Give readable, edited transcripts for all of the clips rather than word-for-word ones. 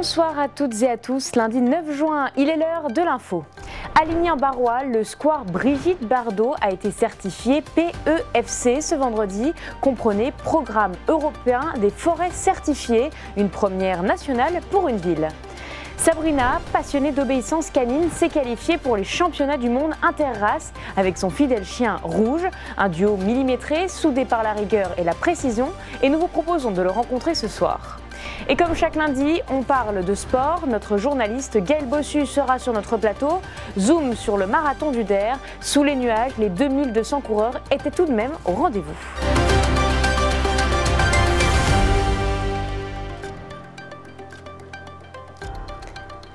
Bonsoir à toutes et à tous, lundi 9 juin, il est l'heure de l'info. À Ligny-en-Barrois, le square Brigitte Bardot a été certifié PEFC ce vendredi, comprenait Programme européen des forêts certifiées, une première nationale pour une ville. Sabrina, passionnée d'obéissance canine, s'est qualifiée pour les championnats du monde interraces avec son fidèle chien Rouge, un duo millimétré, soudé par la rigueur et la précision, et nous vous proposons de le rencontrer ce soir. Et comme chaque lundi, on parle de sport. Notre journaliste Gaël Bossu sera sur notre plateau. Zoom sur le marathon du Der. Sous les nuages, les 2200 coureurs étaient tout de même au rendez-vous.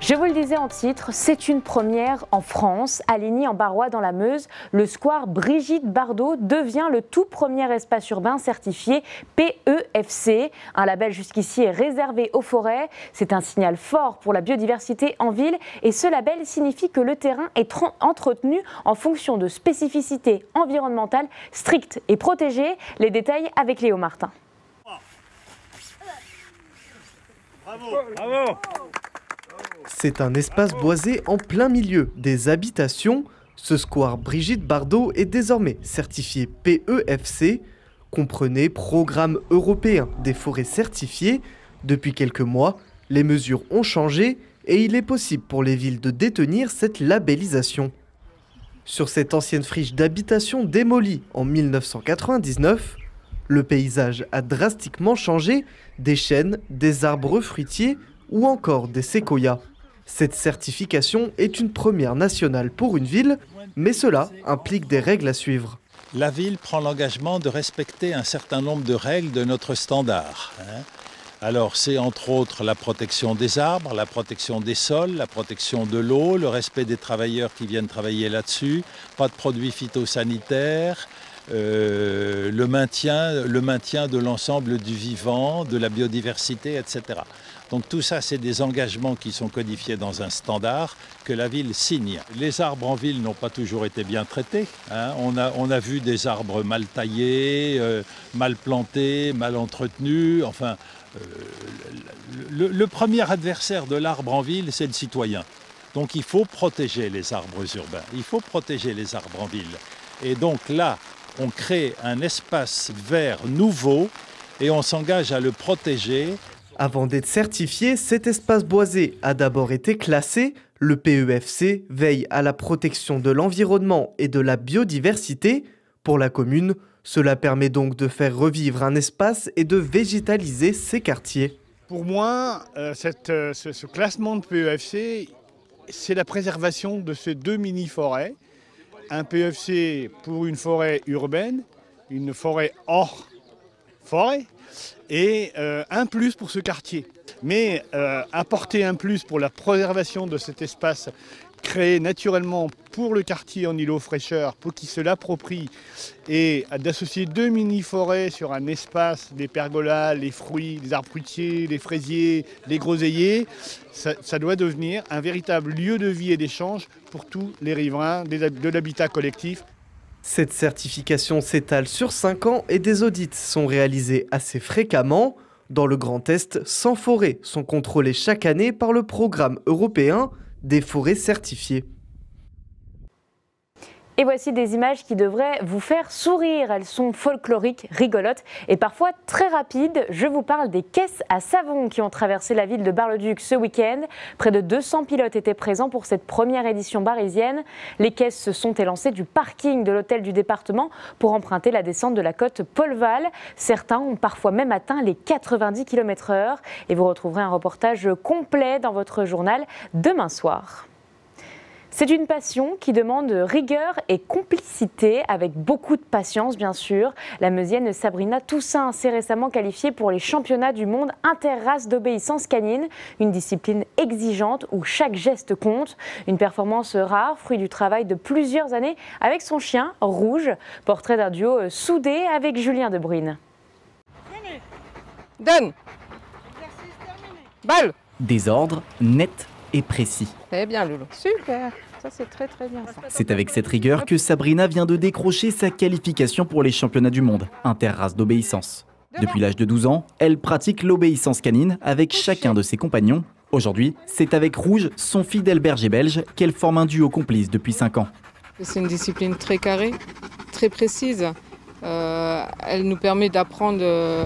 Je vous le disais en titre, c'est une première en France. À Ligny-en-Barrois dans la Meuse, le square Brigitte Bardot devient le tout premier espace urbain certifié PEFC. Un label jusqu'ici est réservé aux forêts. C'est un signal fort pour la biodiversité en ville et ce label signifie que le terrain est entretenu en fonction de spécificités environnementales strictes et protégées. Les détails avec Léo Martin. Bravo, bravo. C'est un espace boisé en plein milieu des habitations. Ce square Brigitte Bardot est désormais certifié PEFC, comprenez Programme européen des forêts certifiées. Depuis quelques mois, les mesures ont changé et il est possible pour les villes de détenir cette labellisation. Sur cette ancienne friche d'habitation démolie en 1999, le paysage a drastiquement changé, des chênes, des arbres fruitiers ou encore des séquoias. Cette certification est une première nationale pour une ville, mais cela implique des règles à suivre. La ville prend l'engagement de respecter un certain nombre de règles de notre standard. Alors c'est entre autres la protection des arbres, la protection des sols, la protection de l'eau, le respect des travailleurs qui viennent travailler là-dessus, pas de produits phytosanitaires, le maintien de l'ensemble du vivant, de la biodiversité, etc. Donc tout ça, c'est des engagements qui sont codifiés dans un standard que la ville signe. Les arbres en ville n'ont pas toujours été bien traités. On a vu des arbres mal taillés, mal plantés, mal entretenus. Enfin, le premier adversaire de l'arbre en ville, c'est le citoyen. Donc il faut protéger les arbres urbains, il faut protéger les arbres en ville. Et donc là, on crée un espace vert nouveau et on s'engage à le protéger. Avant d'être certifié, cet espace boisé a d'abord été classé. Le PEFC veille à la protection de l'environnement et de la biodiversité. Pour la commune, cela permet donc de faire revivre un espace et de végétaliser ses quartiers. Pour moi, ce classement de PEFC, c'est la préservation de ces deux mini-forêts. Un PEFC pour une forêt urbaine, une forêt hors forêt, et un plus pour ce quartier. Mais apporter un plus pour la préservation de cet espace créé naturellement pour le quartier en îlot fraîcheur, pour qu'il se l'approprie, et d'associer deux mini-forêts sur un espace, des pergolas, les fruits, les arbres fruitiers, les fraisiers, les groseilliers, ça doit devenir un véritable lieu de vie et d'échange pour tous les riverains de l'habitat collectif. Cette certification s'étale sur 5 ans et des audits sont réalisés assez fréquemment. Dans le Grand Est, 100 forêts sont contrôlées chaque année par le Programme européen des forêts certifiées. Et voici des images qui devraient vous faire sourire. Elles sont folkloriques, rigolotes et parfois très rapides. Je vous parle des caisses à savon qui ont traversé la ville de Bar-le-Duc ce week-end. Près de 200 pilotes étaient présents pour cette première édition barisienne. Les caisses se sont élancées du parking de l'hôtel du département pour emprunter la descente de la côte Paul-Val. Certains ont parfois même atteint les 90 km/h. Et vous retrouverez un reportage complet dans votre journal demain soir. C'est une passion qui demande rigueur et complicité, avec beaucoup de patience bien sûr. La Meusienne Sabrina Toussaint s'est récemment qualifiée pour les championnats du monde interraces d'obéissance canine, une discipline exigeante où chaque geste compte. Une performance rare, fruit du travail de plusieurs années avec son chien Rouge, portrait d'un duo soudé avec Julien De Bruyne. Donne. Balle. Des ordres nets et précis. Eh bien Loulou, super. Ça c'est très bien ça. C'est avec cette rigueur que Sabrina vient de décrocher sa qualification pour les championnats du monde interraces d'obéissance. Depuis l'âge de 12 ans, elle pratique l'obéissance canine avec chacun de ses compagnons Aujourd'hui, c'est avec Rouge, son fidèle berger belge, qu'elle forme un duo complice depuis 5 ans. C'est une discipline très carrée, très précise. Elle nous permet d'apprendre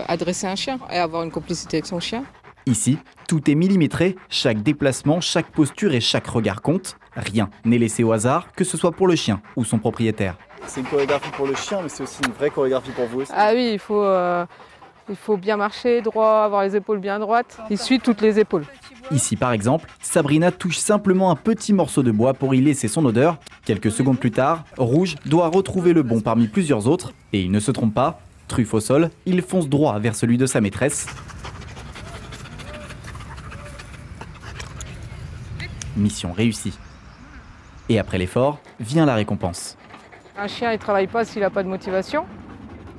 à dresser un chien et avoir une complicité avec son chien. Ici, tout est millimétré, chaque déplacement, chaque posture et chaque regard compte. Rien n'est laissé au hasard, que ce soit pour le chien ou son propriétaire. C'est une chorégraphie pour le chien, mais c'est aussi une vraie chorégraphie pour vous aussi. Ah oui, il faut bien marcher droit, avoir les épaules bien droites. Il suit toutes les épaules. Ici par exemple, Sabrina touche simplement un petit morceau de bois pour y laisser son odeur. Quelques secondes plus tard, Rouge doit retrouver le bon parmi plusieurs autres. Et il ne se trompe pas, truffe au sol, il fonce droit vers celui de sa maîtresse. Mission réussie. Et après l'effort, vient la récompense. Un chien, il ne travaille pas s'il n'a pas de motivation.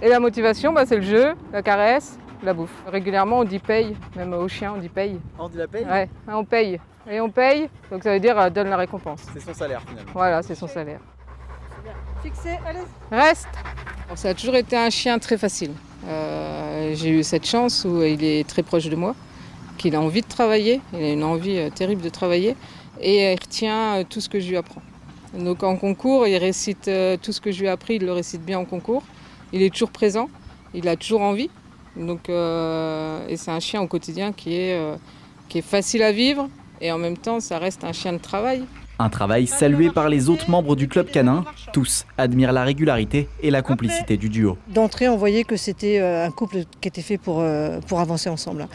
Et la motivation, c'est le jeu, la caresse, la bouffe. Régulièrement, on dit paye, même aux chiens, on dit paye. On dit la paye? Ouais, on paye. Et on paye, donc ça veut dire donne la récompense. C'est son salaire finalement. Voilà, c'est son salaire. Fixé, allez. Reste. Alors, ça a toujours été un chien très facile. J'ai eu cette chance où il est très proche de moi, qu'il a envie de travailler, il a une envie terrible de travailler, et il retient tout ce que je lui apprends. Donc en concours, il récite tout ce que je lui ai appris, il le récite bien en concours. Il est toujours présent, il a toujours envie. Donc, et c'est un chien au quotidien qui est facile à vivre et en même temps, ça reste un chien de travail. Un travail salué par les autres membres du club canin. Tous admirent la régularité et la complicité du duo. D'entrée, on voyait que c'était un couple qui était fait pour avancer ensemble.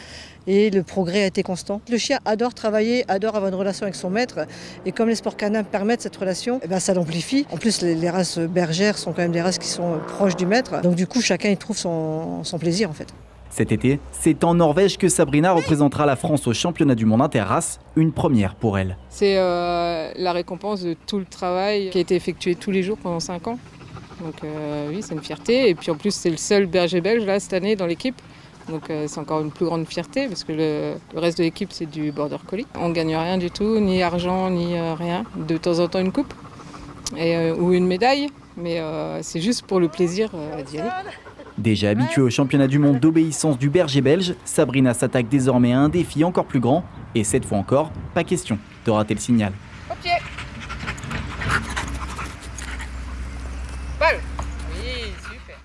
Et le progrès a été constant. Le chien adore travailler, adore avoir une relation avec son maître. Et comme les sports canins permettent cette relation, ça l'amplifie. En plus, les races bergères sont quand même des races qui sont proches du maître. Donc du coup, chacun y trouve son plaisir en fait. Cet été, c'est en Norvège que Sabrina représentera la France au championnat du monde interrace, une première pour elle. C'est la récompense de tout le travail qui a été effectué tous les jours pendant 5 ans. Donc oui, c'est une fierté. Et puis en plus, c'est le seul berger belge là, cette année dans l'équipe. Donc c'est encore une plus grande fierté parce que le reste de l'équipe, c'est du border collie. On ne gagne rien du tout, ni argent, ni rien. De temps en temps, une coupe ou une médaille. Mais c'est juste pour le plaisir d'y aller. Déjà habituée au championnat du monde d'obéissance du berger belge, Sabrina s'attaque désormais à un défi encore plus grand. Et cette fois encore, pas question de rater le signal. Au pied. Balle. Oui, super.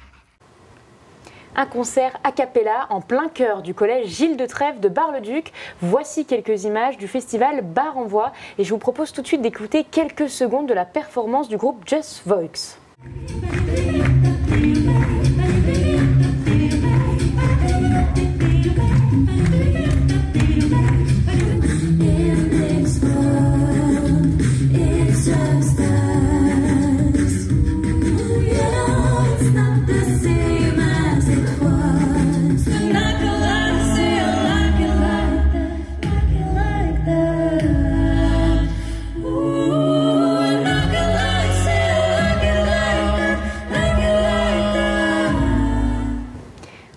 Un concert a cappella en plein cœur du collège Gilles de Trèves de Bar-le-Duc. Voici quelques images du festival Bar en Voix et je vous propose tout de suite d'écouter quelques secondes de la performance du groupe Just Voix.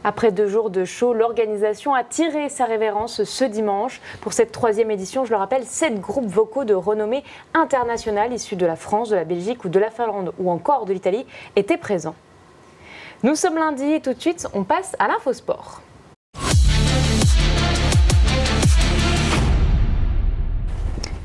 Après 2 jours de show, l'organisation a tiré sa révérence ce dimanche. Pour cette 3e édition, je le rappelle, 7 groupes vocaux de renommée internationale issus de la France, de la Belgique ou de la Finlande ou encore de l'Italie étaient présents. Nous sommes lundi et tout de suite, on passe à l'infosport.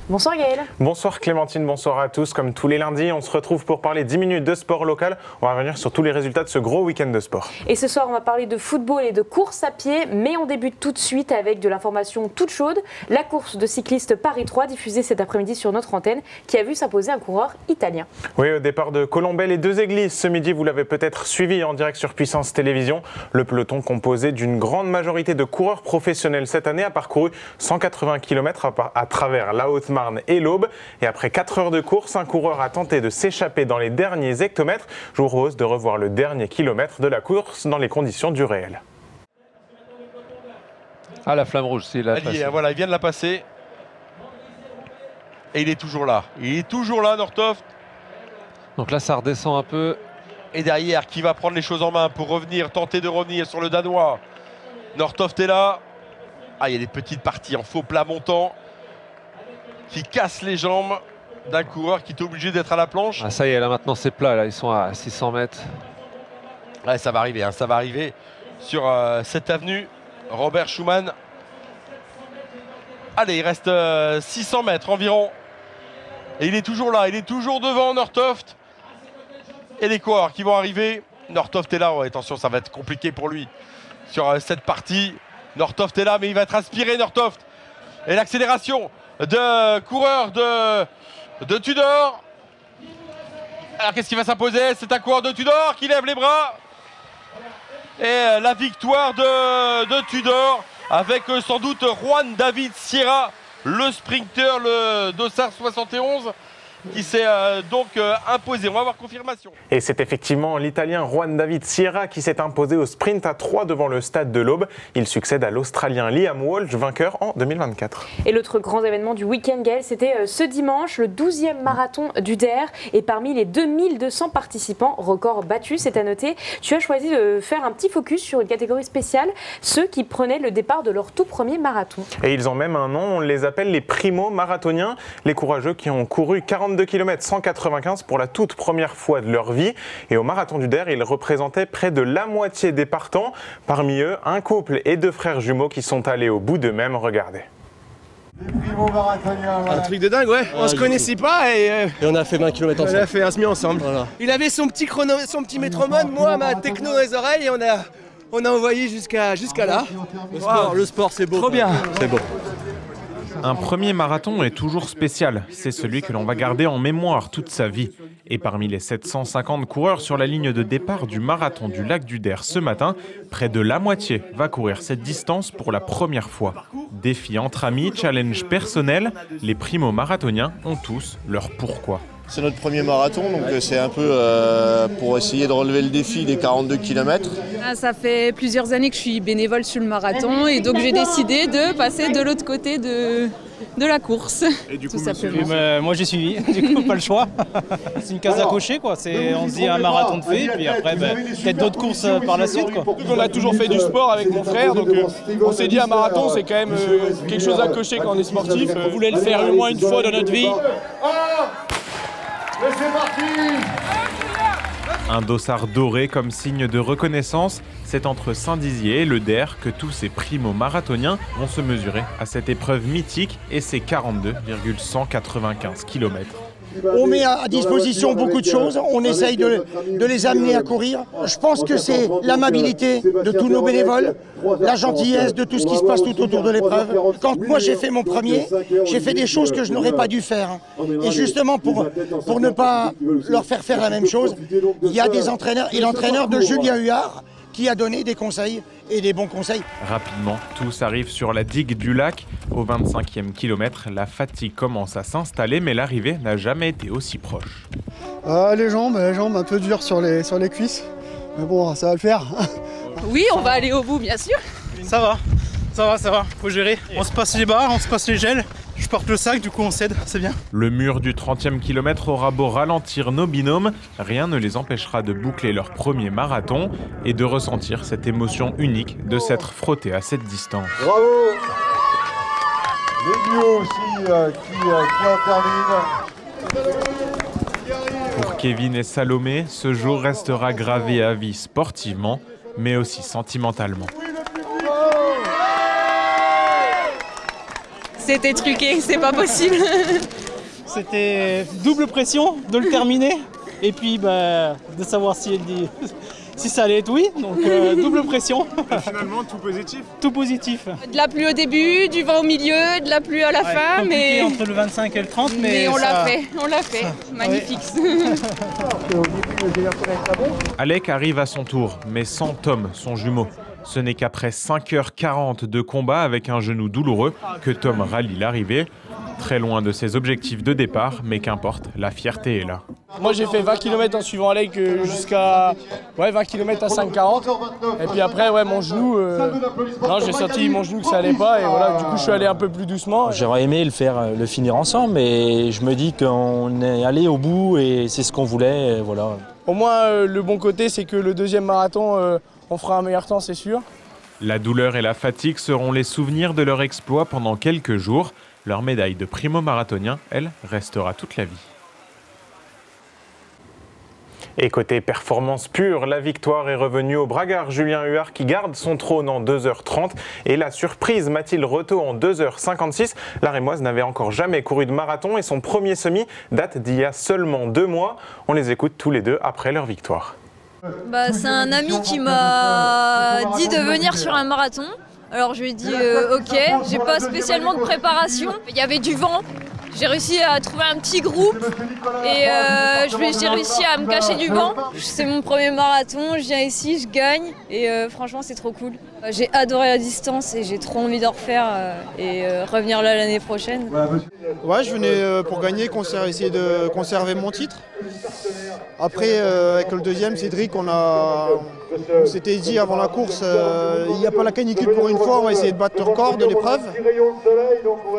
Bonsoir Gaël. Bonsoir Clémentine, bonsoir à tous. Comme tous les lundis, on se retrouve pour parler 10 minutes de sport local. On va revenir sur tous les résultats de ce gros week-end de sport. Et ce soir, on va parler de football et de course à pied, mais on débute tout de suite avec de l'information toute chaude. La course de cyclistes Paris 3, diffusée cet après-midi sur notre antenne, qui a vu s'imposer un coureur italien. Oui, au départ de Colombelles et 2 Églises, ce midi, vous l'avez peut-être suivi en direct sur Puissance Télévisions. Le peloton composé d'une grande majorité de coureurs professionnels cette année a parcouru 180 km à travers la Haute-Marne et l'Aube. Et après 4 heures de course, un coureur a tenté de s'échapper dans les derniers hectomètres. Je vous propose de revoir le dernier kilomètre de la course dans les conditions du réel. Ah, la flamme rouge, c'est la passée. Voilà, il vient de la passer. Et il est toujours là. Il est toujours là, Nortoft. Donc là, ça redescend un peu. Et derrière, qui va prendre les choses en main pour revenir, tenter de revenir sur le Danois. Nortoft est là. Ah, il y a des petites parties en faux plat montant qui cassent les jambes d'un coureur qui est obligé d'être à la planche. Ah, ça y est, là maintenant c'est plat, là ils sont à 600 mètres. Ouais, ça va arriver, hein, ça va arriver sur cette avenue. Robert Schumann Allez, il reste 600 mètres environ. Et il est toujours là, il est toujours devant Nortoft. Et les coureurs qui vont arriver. Nortoft est là, ouais, attention, ça va être compliqué pour lui sur cette partie. Nortoft est là, mais il va être inspiré, Nortoft. Et l'accélération de coureur de Tudor. Alors qu'est-ce qui va s'imposer? C'est un coureur de Tudor qui lève les bras. Et la victoire de Tudor avec sans doute Juan David Sierra, le sprinter, le Dossard 71, qui s'est donc imposé. On va avoir confirmation. Et c'est effectivement l'Italien Juan David Sierra qui s'est imposé au sprint à 3 devant le stade de l'Aube. Il succède à l'Australien Liam Walsh, vainqueur en 2024. Et l'autre grand événement du week-end, Gaël, c'était ce dimanche, le 12e marathon du Der. Et parmi les 2200 participants, record battu, c'est à noter, tu as choisi de faire un petit focus sur une catégorie spéciale, ceux qui prenaient le départ de leur tout premier marathon. Et ils ont même un nom, on les appelle les primo-marathoniens, les courageux qui ont couru 42 km 195 pour la toute première fois de leur vie. Et au marathon du Der, ils représentaient près de la moitié des partants. Parmi eux, un couple et 2 frères jumeaux qui sont allés au bout d'eux-mêmes. Regardez. Un truc de dingue, ouais. On se connaissait pas et on a fait 20 km ensemble. On a fait un semi ensemble. Voilà. Il avait son petit chrono, son petit métronome, moi ma techno dans les oreilles et on a envoyé jusqu'à là. Le sport c'est beau. Trop bien. C'est beau. Un premier marathon est toujours spécial, c'est celui que l'on va garder en mémoire toute sa vie. Et parmi les 750 coureurs sur la ligne de départ du marathon du lac du Der ce matin, près de la moitié va courir cette distance pour la première fois. Défi entre amis, challenge personnel, les primo-marathoniens ont tous leur pourquoi. C'est notre premier marathon, donc c'est un peu pour essayer de relever le défi des 42 km. Ça fait plusieurs années que je suis bénévole sur le marathon et donc j'ai décidé de passer de l'autre côté de la course. Et du coup, moi j'ai suivi, du coup pas le choix. C'est une case à cocher, quoi. On se dit un marathon de fait, et puis après peut-être d'autres courses par la suite, quoi. On a toujours fait du sport avec mon frère, donc on s'est dit un marathon c'est quand même quelque chose à cocher quand on est sportif. On voulait le faire au moins une fois dans notre vie. Et c'est parti! Un dossard doré comme signe de reconnaissance, c'est entre Saint-Dizier et le Der que tous ces primo-marathoniens vont se mesurer à cette épreuve mythique et ses 42,195 km. On met à disposition beaucoup de choses, on essaye de les amener à courir. Je pense que c'est l'amabilité de tous nos bénévoles, la gentillesse de tout ce qui se passe tout autour de l'épreuve. Quand moi j'ai fait mon premier, j'ai fait des choses que je n'aurais pas dû faire. Et justement pour ne pas leur faire la même chose, il y a des entraîneurs et l'entraîneur de Julien Huard qui a donné des conseils et des bons conseils. Rapidement, tous arrivent sur la digue du lac. Au 25e kilomètre, la fatigue commence à s'installer, mais l'arrivée n'a jamais été aussi proche. Les jambes un peu dures sur les cuisses, mais bon, ça va le faire. Oui, on va aller au bout, bien sûr. Ça va, faut gérer. On se passe les barres, on se passe les gels. Je porte le sac, du coup on cède, c'est bien. Le mur du 30e kilomètre aura beau ralentir nos binômes, rien ne les empêchera de boucler leur premier marathon et de ressentir cette émotion unique de s'être frottés à cette distance. Bravo! Les duos aussi qui en terminent. Pour Kevin et Salomé, ce jour restera gravé à vie sportivement, mais aussi sentimentalement. C'était truqué, c'est pas possible. C'était double pression de le terminer et puis de savoir si ça allait être oui, donc double pression. Et finalement, tout positif? Tout positif. De la pluie au début, du vent au milieu, de la pluie à la fin, mais entre le 25 et le 30, mais on l'a fait. Magnifique. Alec arrive à son tour, mais sans Tom, son jumeau. Ce n'est qu'après 5h40 de combat avec un genou douloureux que Tom rallie l'arrivée. Très loin de ses objectifs de départ, mais qu'importe, la fierté est là. Moi j'ai fait 20 km en suivant Alec jusqu'à 20 km à 5,40. Et puis après mon genou, j'ai senti mon genou que ça allait pas et voilà, du coup je suis allé un peu plus doucement. J'aurais aimé le finir ensemble, mais je me dis qu'on est allé au bout et c'est ce qu'on voulait, voilà. Au moins le bon côté c'est que le deuxième marathon, on fera un meilleur temps, c'est sûr. La douleur et la fatigue seront les souvenirs de leur exploit pendant quelques jours. Leur médaille de primo-marathonien, elle, restera toute la vie. Et côté performance pure, la victoire est revenue au Bragard. Julien Huard qui garde son trône en 2h30 et la surprise Mathilde Reteau en 2h56. La Rémoise n'avait encore jamais couru de marathon et son premier semi date d'il y a seulement 2 mois. On les écoute tous les deux après leur victoire. C'est un ami qui m'a dit de venir sur un marathon. Alors je lui ai dit ok, j'ai pas spécialement de préparation. Il y avait du vent. J'ai réussi à trouver un petit groupe et j'ai réussi à me cacher du vent. C'est mon premier marathon, je viens ici, je gagne et franchement c'est trop cool. J'ai adoré la distance et j'ai trop envie de refaire et revenir là l'année prochaine. Ouais, je venais pour gagner, essayer de conserver mon titre. Après, avec le deuxième, Cédric, on s'était dit avant la course, il n'y a pas la canicule pour une fois, on va essayer de battre le record de l'épreuve.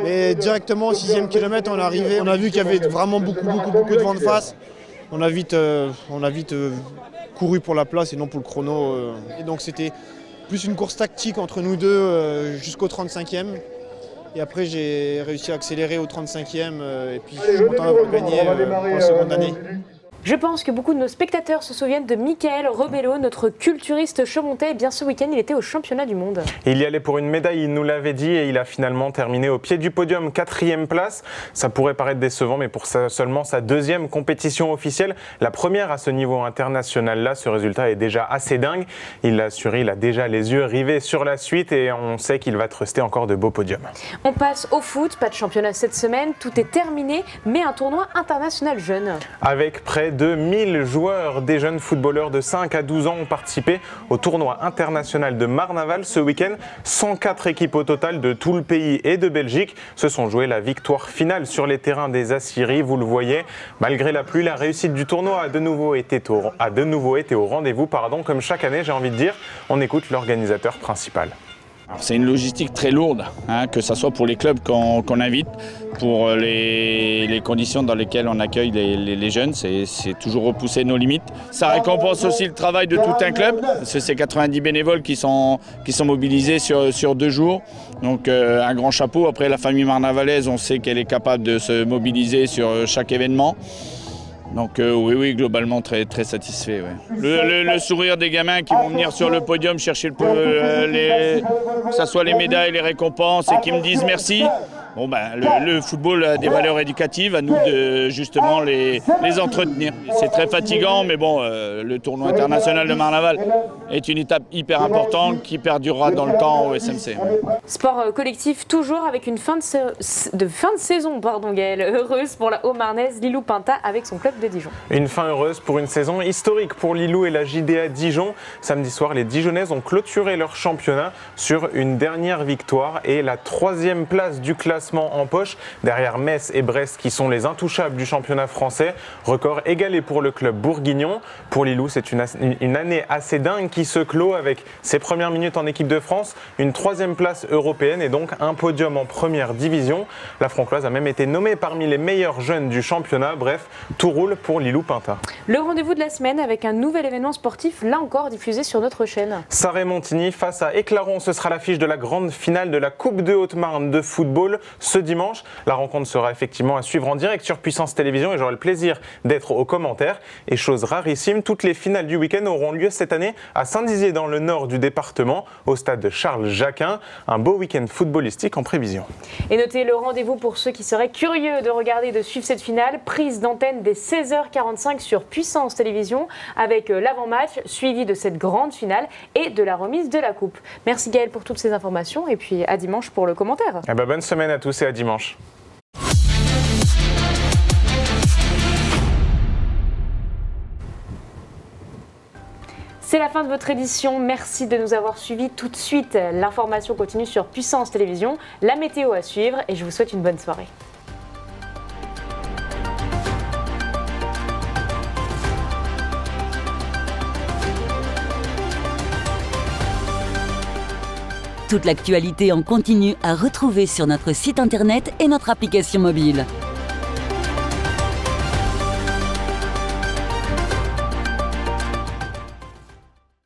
Mais directement au 6e kilomètre, on est arrivé, on a vu qu'il y avait vraiment beaucoup de vent de face. On a vite couru pour la place et non pour le chrono. Et donc c'était plus une course tactique entre nous deux jusqu'au 35e. Et après j'ai réussi à accélérer au 35e et puis je suis content d'avoir gagné pour la seconde année. Je pense que beaucoup de nos spectateurs se souviennent de Michael Rebello, notre culturiste chaumonntais. Eh bien, ce week-end, il était au championnat du monde. Il y allait pour une médaille, il nous l'avait dit, et il a finalement terminé au pied du podium, 4e place. Ça pourrait paraître décevant, mais pour seulement sa 2e compétition officielle, la première à ce niveau international-là, ce résultat est déjà assez dingue. Il l'a assuré, il a déjà les yeux rivés sur la suite, et on sait qu'il va truster encore de beaux podiums. On passe au foot, pas de championnat cette semaine, tout est terminé, mais un tournoi international jeune. Avec près de 1000 joueurs, des jeunes footballeurs de 5 à 12 ans ont participé au tournoi international de Marnaval ce week-end. 104 équipes au total de tout le pays et de Belgique se sont jouées la victoire finale sur les terrains des Aciries. Vous le voyez, malgré la pluie, la réussite du tournoi a de nouveau été au rendez-vous. Comme chaque année, j'ai envie de dire. On écoute l'organisateur principal. C'est une logistique très lourde, que ce soit pour les clubs qu'on invite, pour les conditions dans lesquelles on accueille les jeunes, c'est toujours repousser nos limites. Ça récompense aussi le travail de tout un club, parce que c'est 90 bénévoles qui sont mobilisés sur 2 jours. Donc un grand chapeau. Après, la famille marnavalaise, on sait qu'elle est capable de se mobiliser sur chaque événement. Donc oui, globalement très satisfait. Ouais. Le sourire des gamins qui vont venir sur le podium chercher que ça soit les médailles, les récompenses et qui me disent merci. Bon, le football a des valeurs éducatives, à nous de justement les entretenir. C'est très fatigant, mais bon, le tournoi international de Marnaval est une étape hyper importante qui perdurera dans le temps au SMC. Sport collectif toujours avec une fin de saison, Gaël, heureuse pour la Haut-Marnaise Lilou Pinta avec son club de Dijon. Une fin heureuse pour une saison historique pour Lilou et la JDA Dijon. Samedi soir, les Dijonnaises ont clôturé leur championnat sur une dernière victoire et la 3e place du classement en poche, derrière Metz et Brest qui sont les intouchables du championnat français. Record égalé pour le club bourguignon. Pour Lilou, c'est une année assez dingue qui se clôt avec ses premières minutes en équipe de France, une 3e place européenne et donc un podium en première division. La Francoise a même été nommée parmi les meilleurs jeunes du championnat. Bref, tout roule pour Lilou Pinta. Le rendez-vous de la semaine avec un nouvel événement sportif, là encore diffusé sur notre chaîne. Sarre-et-Montigny face à Éclaron, ce sera l'affiche de la grande finale de la Coupe de Haute-Marne de football ce dimanche. La rencontre sera effectivement à suivre en direct sur Puissance Télévisions et j'aurai le plaisir d'être aux commentaires. Et chose rarissime, toutes les finales du week-end auront lieu cette année à Saint-Dizier dans le nord du département, au stade de Charles Jacquin. Un beau week-end footballistique en prévision. Et notez le rendez-vous pour ceux qui seraient curieux de regarder et de suivre cette finale, prise d'antenne dès 16h45 sur Puissance Télévisions avec l'avant-match suivi de cette grande finale et de la remise de la coupe. Merci Gaël pour toutes ces informations et puis à dimanche pour le commentaire. Bonne semaine à tous et à dimanche. C'est la fin de votre édition. Merci de nous avoir suivis. Tout de suite, l'information continue sur Puissance Télévisions, la météo à suivre et je vous souhaite une bonne soirée. Toute l'actualité en continu à retrouver sur notre site internet et notre application mobile.